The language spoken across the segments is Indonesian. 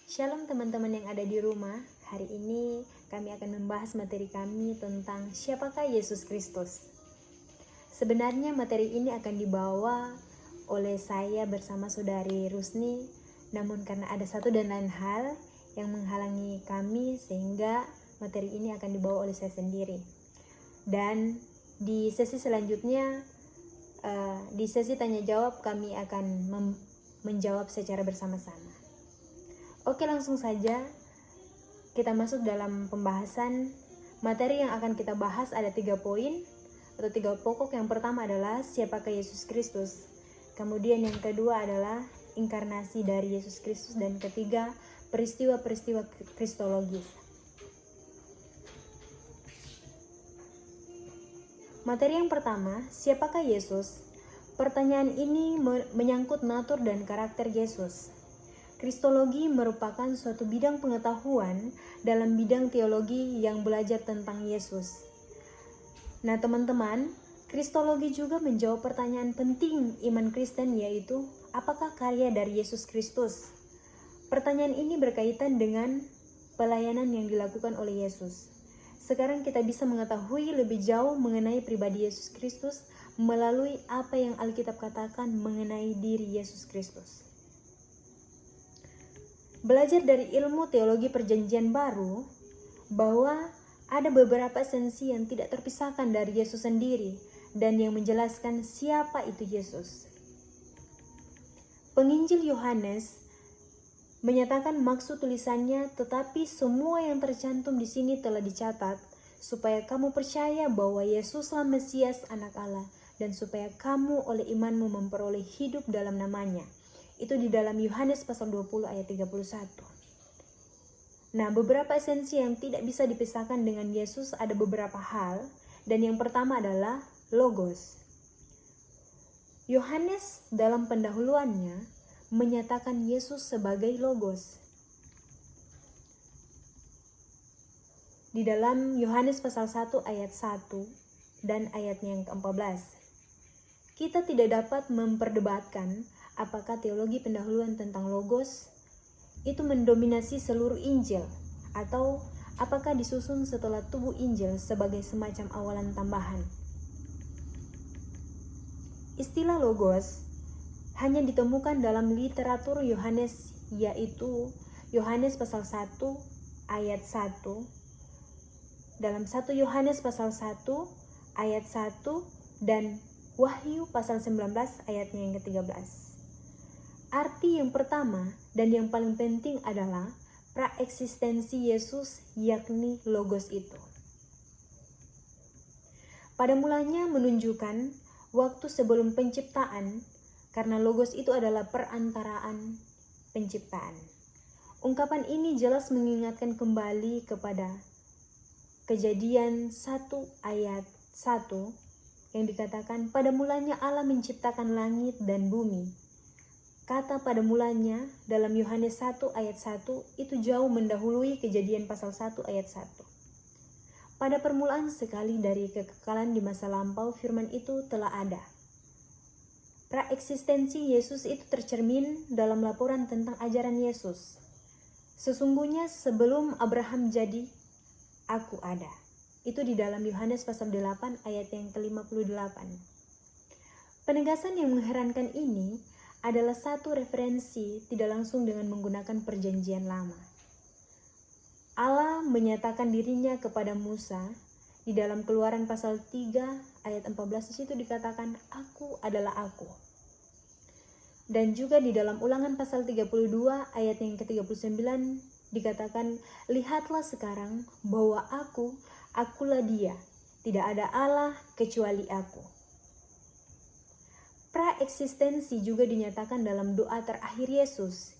Shalom teman-teman yang ada di rumah. Hari ini kami akan membahas materi kami tentang siapakah Yesus Kristus. Sebenarnya materi ini akan dibawa oleh saya bersama saudari Rusni, namun karena ada satu dan lain hal yang menghalangi kami sehingga materi ini akan dibawa oleh saya sendiri. Dan di sesi selanjutnya, di sesi tanya jawab kami akan menjawab secara bersama-sama. Oke, langsung saja kita masuk dalam pembahasan. Materi yang akan kita bahas ada 3 poin atau 3 pokok. Yang pertama adalah siapakah Yesus Kristus. Kemudian yang kedua adalah inkarnasi dari Yesus Kristus. Dan ketiga, peristiwa-peristiwa kristologis. Materi yang pertama, siapakah Yesus? Pertanyaan ini menyangkut natur dan karakter Yesus. Kristologi merupakan suatu bidang pengetahuan dalam bidang teologi yang belajar tentang Yesus. Nah teman-teman, Kristologi juga menjawab pertanyaan penting iman Kristen, yaitu apakah karya dari Yesus Kristus? Pertanyaan ini berkaitan dengan pelayanan yang dilakukan oleh Yesus. Sekarang kita bisa mengetahui lebih jauh mengenai pribadi Yesus Kristus melalui apa yang Alkitab katakan mengenai diri Yesus Kristus. Belajar dari ilmu teologi perjanjian baru bahwa ada beberapa esensi yang tidak terpisahkan dari Yesus sendiri dan yang menjelaskan siapa itu Yesus. Penginjil Yohanes menyatakan maksud tulisannya, tetapi semua yang tercantum di sini telah dicatat supaya kamu percaya bahwa Yesuslah Mesias Anak Allah dan supaya kamu oleh imanmu memperoleh hidup dalam namanya. Itu di dalam Yohanes pasal 20 ayat 31. Nah, beberapa esensi yang tidak bisa dipisahkan dengan Yesus ada beberapa hal, dan yang pertama adalah Logos. Yohanes dalam pendahuluannya menyatakan Yesus sebagai Logos. Di dalam Yohanes pasal 1 ayat 1 dan ayatnya yang ke-14. Kita tidak dapat memperdebatkan apakah teologi pendahuluan tentang Logos itu mendominasi seluruh Injil atau apakah disusun setelah tubuh Injil sebagai semacam awalan tambahan. Istilah Logos hanya ditemukan dalam literatur Yohanes, yaitu Yohanes pasal 1 ayat 1, dalam 1 Yohanes pasal 1 ayat 1 dan Wahyu pasal 19 ayatnya yang ke-13. Arti yang pertama dan yang paling penting adalah praeksistensi Yesus, yakni Logos itu. Pada mulanya menunjukkan waktu sebelum penciptaan, karena Logos itu adalah perantaraan penciptaan. Ungkapan ini jelas mengingatkan kembali kepada Kejadian 1 ayat 1 yang dikatakan, pada mulanya Allah menciptakan langit dan bumi. Kata pada mulanya dalam Yohanes 1 ayat 1 itu jauh mendahului Kejadian pasal 1 ayat 1. Pada permulaan sekali dari kekekalan di masa lampau, firman itu telah ada. Praeksistensi Yesus itu tercermin dalam laporan tentang ajaran Yesus. Sesungguhnya sebelum Abraham jadi, aku ada. Itu di dalam Yohanes pasal 8 ayat yang ke-58. Penegasan yang mengherankan ini adalah satu referensi tidak langsung dengan menggunakan perjanjian lama. Allah menyatakan dirinya kepada Musa di dalam Keluaran pasal 3 ayat 14, di situ dikatakan aku adalah aku. Dan juga di dalam Ulangan pasal 32 ayat yang ke-39 dikatakan, lihatlah sekarang bahwa akulah dia, tidak ada Allah kecuali aku. Praeksistensi juga dinyatakan dalam doa terakhir Yesus.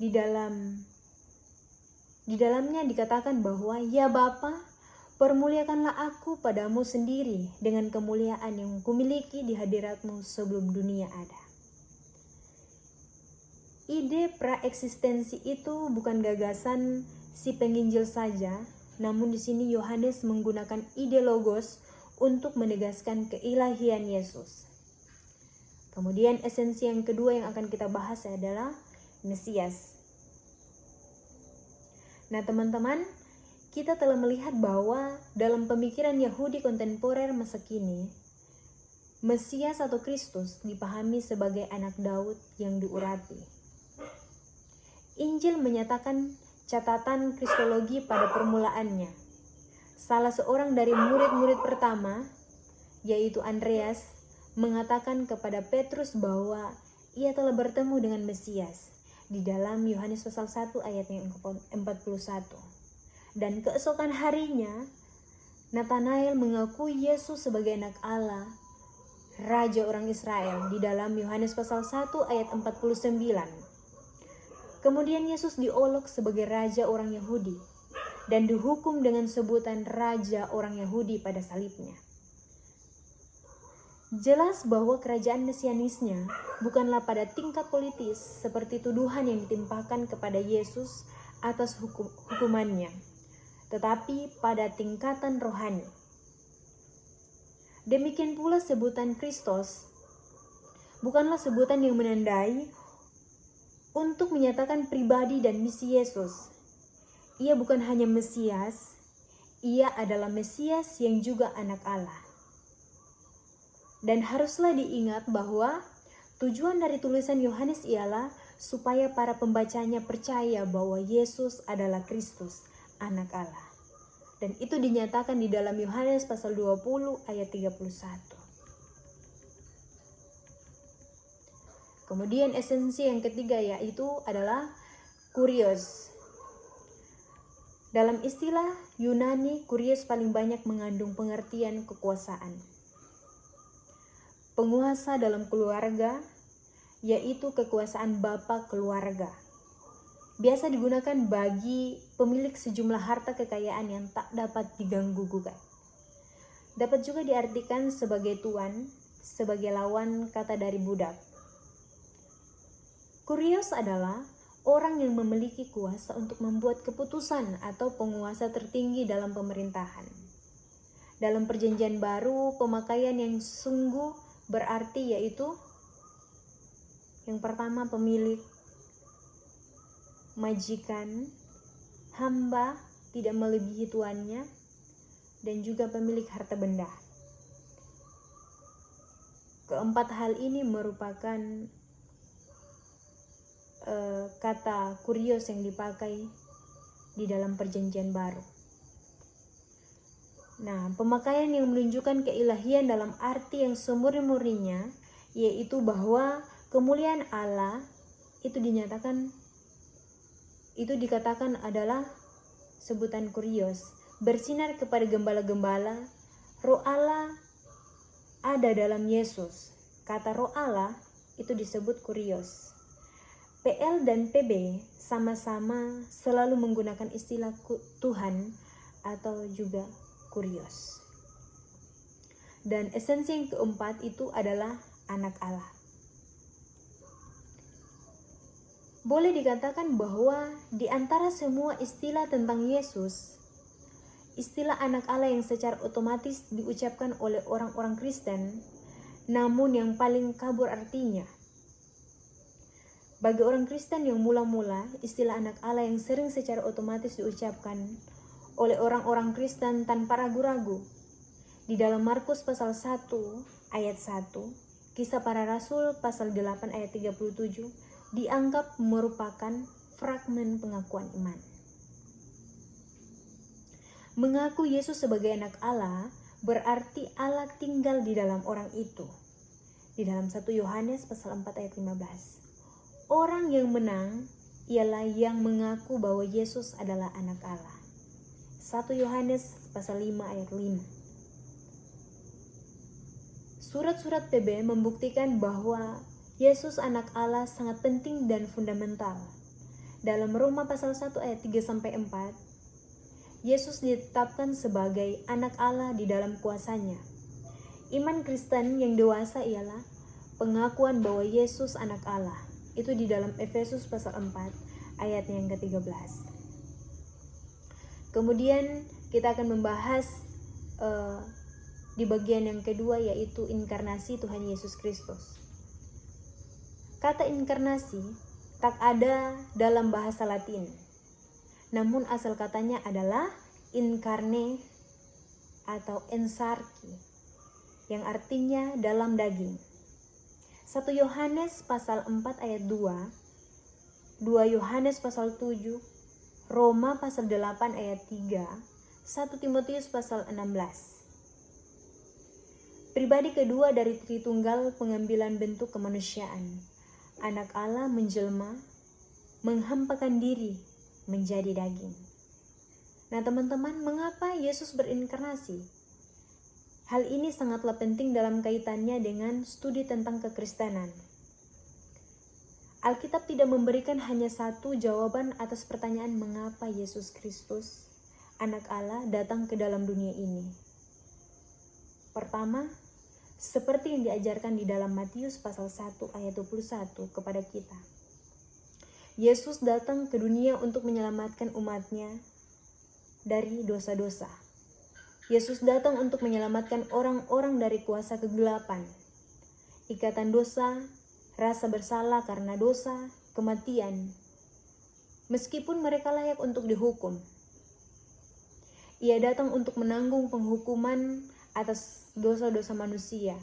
Di dalamnya dikatakan bahwa, ya Bapa, permuliakanlah aku padamu sendiri dengan kemuliaan yang kumiliki di hadiratmu sebelum dunia ada. Ide praeksistensi itu bukan gagasan si penginjil saja, namun di sini Yohanes menggunakan ide Logos untuk menegaskan keilahian Yesus. Kemudian esensi yang kedua yang akan kita bahas adalah Mesias. Nah teman-teman, kita telah melihat bahwa dalam pemikiran Yahudi kontemporer masa kini, Mesias atau Kristus dipahami sebagai anak Daud yang diurapi. Injil menyatakan catatan kristologi pada permulaannya. Salah seorang dari murid-murid pertama, yaitu Andreas, mengatakan kepada Petrus bahwa ia telah bertemu dengan Mesias di dalam Yohanes pasal 1 ayat yang 41. Dan keesokan harinya, Nathanael mengakui Yesus sebagai anak Allah, Raja orang Israel di dalam Yohanes pasal 1 ayat 49. Kemudian Yesus diolok sebagai Raja orang Yahudi dan dihukum dengan sebutan Raja orang Yahudi pada salibnya. Jelas bahwa kerajaan mesianisnya bukanlah pada tingkat politis seperti tuduhan yang ditimpakan kepada Yesus atas hukumannya, tetapi pada tingkatan rohani. Demikian pula sebutan Kristus bukanlah sebutan yang menandai untuk menyatakan pribadi dan misi Yesus. Ia bukan hanya Mesias, ia adalah Mesias yang juga anak Allah. Dan haruslah diingat bahwa tujuan dari tulisan Yohanes ialah supaya para pembacanya percaya bahwa Yesus adalah Kristus, anak Allah. Dan itu dinyatakan di dalam Yohanes pasal 20 ayat 31. Kemudian esensi yang ketiga yaitu adalah kurios. Dalam istilah Yunani, kurios paling banyak mengandung pengertian kekuasaan. Penguasa dalam keluarga, yaitu kekuasaan bapa keluarga. Biasa digunakan bagi pemilik sejumlah harta kekayaan yang tak dapat diganggu-gugat. Dapat juga diartikan sebagai tuan, sebagai lawan kata dari budak. Kurios adalah orang yang memiliki kuasa untuk membuat keputusan atau penguasa tertinggi dalam pemerintahan. Dalam Perjanjian Baru, pemakaian yang sungguh berarti yaitu yang pertama pemilik, majikan, hamba tidak melebihi tuannya, dan juga pemilik harta benda. Keempat hal ini merupakan kata kurios yang dipakai di dalam Perjanjian Baru. Nah, pemakaian yang menunjukkan keilahian dalam arti yang semurni-murninya, yaitu bahwa kemuliaan Allah itu dikatakan adalah sebutan kurios, bersinar kepada gembala-gembala. Roh Allah ada dalam Yesus. Kata roh Allah itu disebut kurios. PL dan PB sama-sama selalu menggunakan istilah Tuhan atau juga kurios. Dan esensi yang keempat itu adalah anak Allah. Boleh dikatakan bahwa di antara semua istilah tentang Yesus, istilah anak Allah yang secara otomatis diucapkan oleh orang-orang Kristen, namun yang paling kabur artinya. Bagi orang Kristen yang mula-mula, istilah anak Allah yang sering secara otomatis diucapkan oleh orang-orang Kristen tanpa ragu-ragu. Di dalam Markus pasal 1 ayat 1, Kisah Para Rasul pasal 8 ayat 37, dianggap merupakan fragmen pengakuan iman. Mengaku Yesus sebagai anak Allah berarti Allah tinggal di dalam orang itu. Di dalam 1 Yohanes pasal 4 ayat 15. Orang yang menang ialah yang mengaku bahwa Yesus adalah anak Allah. 1 Yohanes pasal 5 ayat 5. Surat-surat PB membuktikan bahwa Yesus anak Allah sangat penting dan fundamental. Dalam Roma pasal 1 ayat 3-4, Yesus ditetapkan sebagai anak Allah di dalam kuasanya. Iman Kristen yang dewasa ialah pengakuan bahwa Yesus anak Allah. Itu di dalam Efesus pasal 4 ayat yang ke-13. Kemudian kita akan membahas di bagian yang kedua, yaitu inkarnasi Tuhan Yesus Kristus. Kata inkarnasi tak ada dalam bahasa Latin. Namun asal katanya adalah in carne atau ensarki, yang artinya dalam daging. 1 Yohanes pasal 4 ayat 2, 2 Yohanes pasal 7, Roma pasal 8 ayat 3, 1 Timotius pasal 16. Pribadi kedua dari Tritunggal pengambilan bentuk kemanusiaan. Anak Allah menjelma, menghampakan diri menjadi daging. Nah teman-teman, mengapa Yesus berinkarnasi? Hal ini sangatlah penting dalam kaitannya dengan studi tentang kekristenan. Alkitab tidak memberikan hanya satu jawaban atas pertanyaan mengapa Yesus Kristus, Anak Allah, datang ke dalam dunia ini. Pertama, seperti yang diajarkan di dalam Matius pasal 1 ayat 21 kepada kita. Yesus datang ke dunia untuk menyelamatkan umatnya dari dosa-dosa. Yesus datang untuk menyelamatkan orang-orang dari kuasa kegelapan, ikatan dosa, rasa bersalah karena dosa, kematian. Meskipun mereka layak untuk dihukum, Ia datang untuk menanggung penghukuman atas dosa-dosa manusia.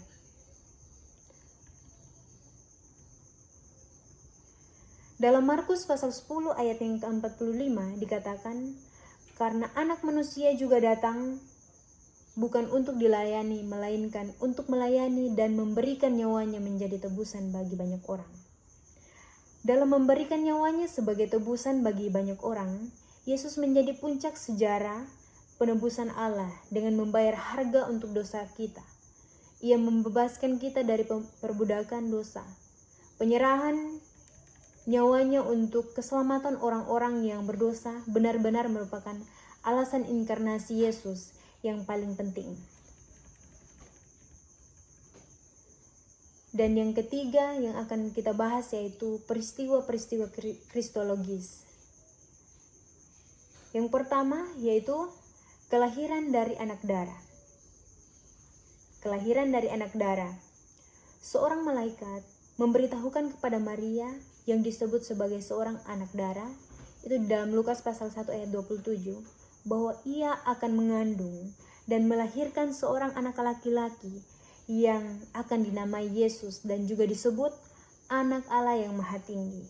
Dalam Markus pasal 10 ayat yang ke-45 dikatakan, karena anak manusia juga datang bukan untuk dilayani, melainkan untuk melayani dan memberikan nyawanya menjadi tebusan bagi banyak orang. Dalam memberikan nyawanya sebagai tebusan bagi banyak orang, Yesus menjadi puncak sejarah penebusan Allah dengan membayar harga untuk dosa kita. Ia membebaskan kita dari perbudakan dosa. Penyerahan nyawanya untuk keselamatan orang-orang yang berdosa benar-benar merupakan alasan inkarnasi Yesus yang paling penting. Dan yang ketiga yang akan kita bahas yaitu peristiwa-peristiwa kristologis. Yang pertama yaitu kelahiran dari anak darah. Kelahiran dari anak darah. Seorang malaikat memberitahukan kepada Maria yang disebut sebagai seorang anak darah, itu di dalam Lukas pasal 1 ayat 27, bahwa ia akan mengandung dan melahirkan seorang anak laki-laki yang akan dinamai Yesus dan juga disebut Anak Allah yang Maha Tinggi.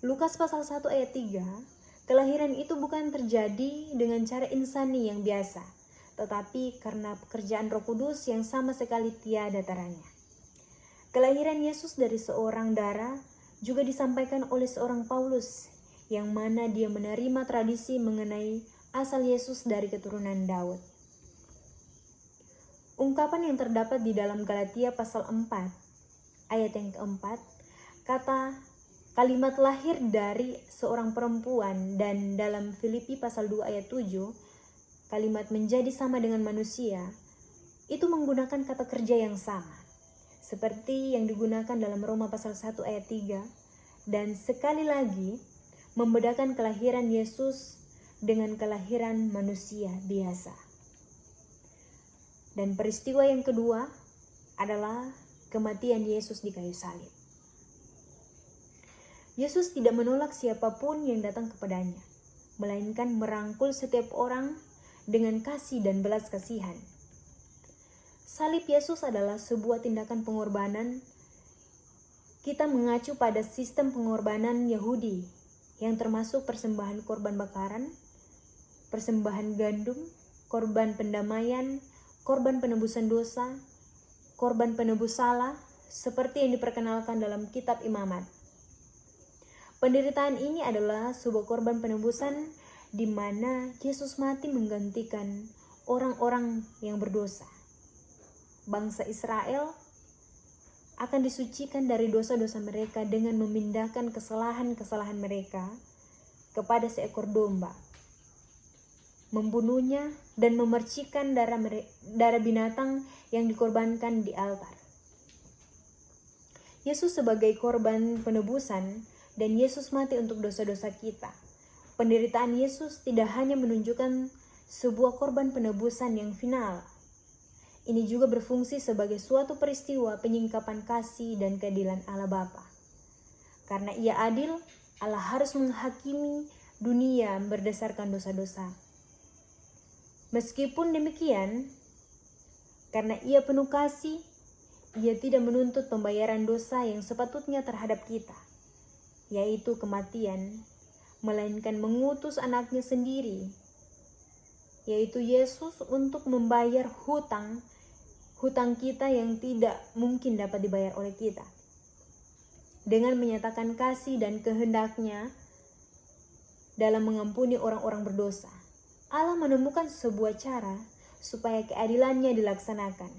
Lukas pasal 1 ayat 3, kelahiran itu bukan terjadi dengan cara insani yang biasa, tetapi karena pekerjaan Roh Kudus yang sama sekali tiada taranya. Kelahiran Yesus dari seorang darah juga disampaikan oleh seorang Paulus, yang mana dia menerima tradisi mengenai asal Yesus dari keturunan Daud. Ungkapan yang terdapat di dalam Galatia pasal 4, ayat yang keempat, kata kalimat lahir dari seorang perempuan, dan dalam Filipi pasal 2 ayat 7, kalimat menjadi sama dengan manusia, itu menggunakan kata kerja yang sama, seperti yang digunakan dalam Roma pasal 1 ayat 3, dan sekali lagi membedakan kelahiran Yesus dengan kelahiran manusia biasa. Dan peristiwa yang kedua adalah kematian Yesus di kayu salib. Yesus tidak menolak siapapun yang datang kepadanya, melainkan merangkul setiap orang dengan kasih dan belas kasihan. Salib Yesus adalah sebuah tindakan pengorbanan. Kita mengacu pada sistem pengorbanan Yahudi yang termasuk persembahan korban bakaran, persembahan gandum, korban pendamaian, korban penebusan dosa, korban penebus salah, seperti yang diperkenalkan dalam kitab Imamat. Penderitaan ini adalah sebuah korban penebusan di mana Yesus mati menggantikan orang-orang yang berdosa. Bangsa Israel akan disucikan dari dosa-dosa mereka dengan memindahkan kesalahan-kesalahan mereka kepada seekor domba, membunuhnya dan memercikkan darah binatang yang dikorbankan di altar. Yesus sebagai korban penebusan, dan Yesus mati untuk dosa-dosa kita. Penderitaan Yesus tidak hanya menunjukkan sebuah korban penebusan yang final. Ini juga berfungsi sebagai suatu peristiwa penyingkapan kasih dan keadilan Allah Bapa. Karena Ia adil, Allah harus menghakimi dunia berdasarkan dosa-dosa. Meskipun demikian, karena Ia penuh kasih, Ia tidak menuntut pembayaran dosa yang sepatutnya terhadap kita, yaitu kematian, melainkan mengutus anaknya sendiri, yaitu Yesus, untuk membayar hutang kita yang tidak mungkin dapat dibayar oleh kita. Dengan menyatakan kasih dan kehendaknya dalam mengampuni orang-orang berdosa, Allah menemukan sebuah cara supaya keadilannya dilaksanakan.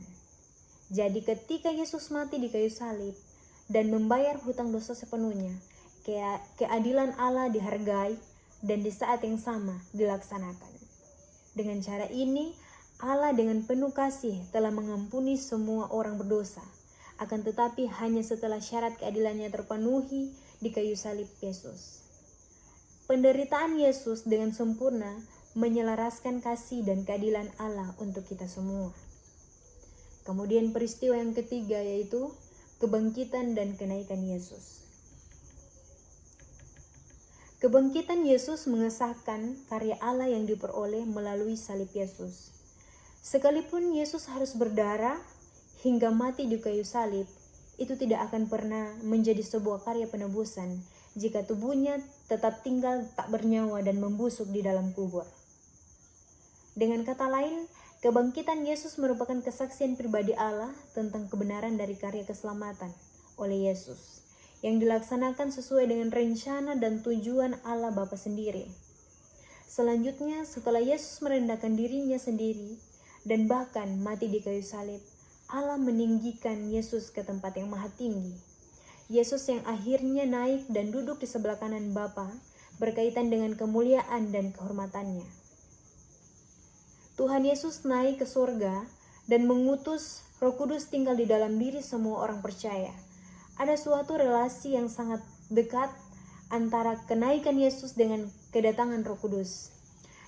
Jadi ketika Yesus mati di kayu salib dan membayar hutang dosa sepenuhnya, keadilan Allah dihargai dan di saat yang sama dilaksanakan. Dengan cara ini, Allah dengan penuh kasih telah mengampuni semua orang berdosa, akan tetapi hanya setelah syarat keadilannya terpenuhi di kayu salib Yesus. Penderitaan Yesus dengan sempurna menyelaraskan kasih dan keadilan Allah untuk kita semua. Kemudian peristiwa yang ketiga yaitu kebangkitan dan kenaikan Yesus. Kebangkitan Yesus mengesahkan karya Allah yang diperoleh melalui salib Yesus. Sekalipun Yesus harus berdarah hingga mati di kayu salib, itu tidak akan pernah menjadi sebuah karya penebusan jika tubuhnya tetap tinggal tak bernyawa dan membusuk di dalam kubur. Dengan kata lain, kebangkitan Yesus merupakan kesaksian pribadi Allah tentang kebenaran dari karya keselamatan oleh Yesus, yang dilaksanakan sesuai dengan rencana dan tujuan Allah Bapa sendiri. Selanjutnya, setelah Yesus merendahkan dirinya sendiri dan bahkan mati di kayu salib, Allah meninggikan Yesus ke tempat yang maha tinggi. Yesus yang akhirnya naik dan duduk di sebelah kanan Bapa berkaitan dengan kemuliaan dan kehormatannya. Tuhan Yesus naik ke surga dan mengutus Roh Kudus tinggal di dalam diri semua orang percaya. Ada suatu relasi yang sangat dekat antara kenaikan Yesus dengan kedatangan Roh Kudus.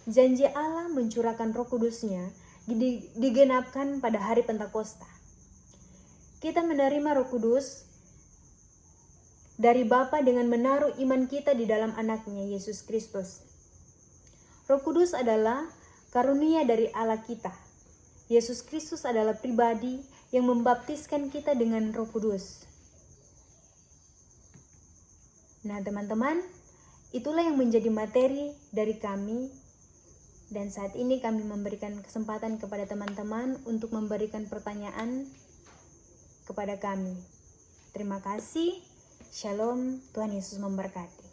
Janji Allah mencurahkan Roh Kudus-Nya digenapkan pada hari Pentakosta. Kita menerima Roh Kudus dari Bapa dengan menaruh iman kita di dalam anaknya Yesus Kristus. Roh Kudus adalah karunia dari Allah kita. Yesus Kristus adalah pribadi yang membaptiskan kita dengan Roh Kudus. Nah teman-teman, itulah yang menjadi materi dari kami. Dan saat ini kami memberikan kesempatan kepada teman-teman untuk memberikan pertanyaan kepada kami. Terima kasih. Shalom, Tuhan Yesus memberkati.